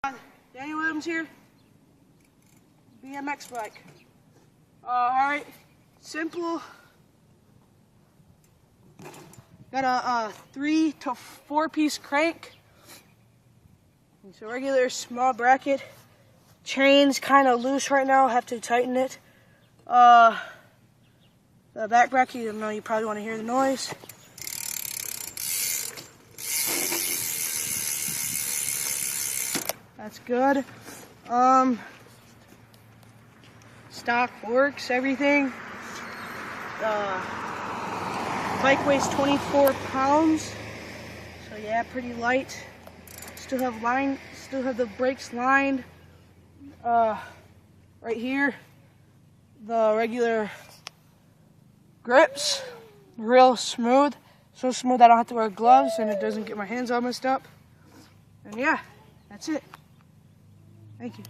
Danny Williams here, BMX bike. Alright, simple. Got a 3 to 4 piece crank. It's a regular small bracket. Chain's kind of loose right now, have to tighten it. The back bracket, you know, you probably want to hear the noise. That's good. Stock works, everything. Bike weighs 24 pounds, so yeah, pretty light. Still have the brakes lined. Right here, the regular grips, real smooth. So smooth I don't have to wear gloves and it doesn't get my hands all messed up. And yeah, that's it. Thank you.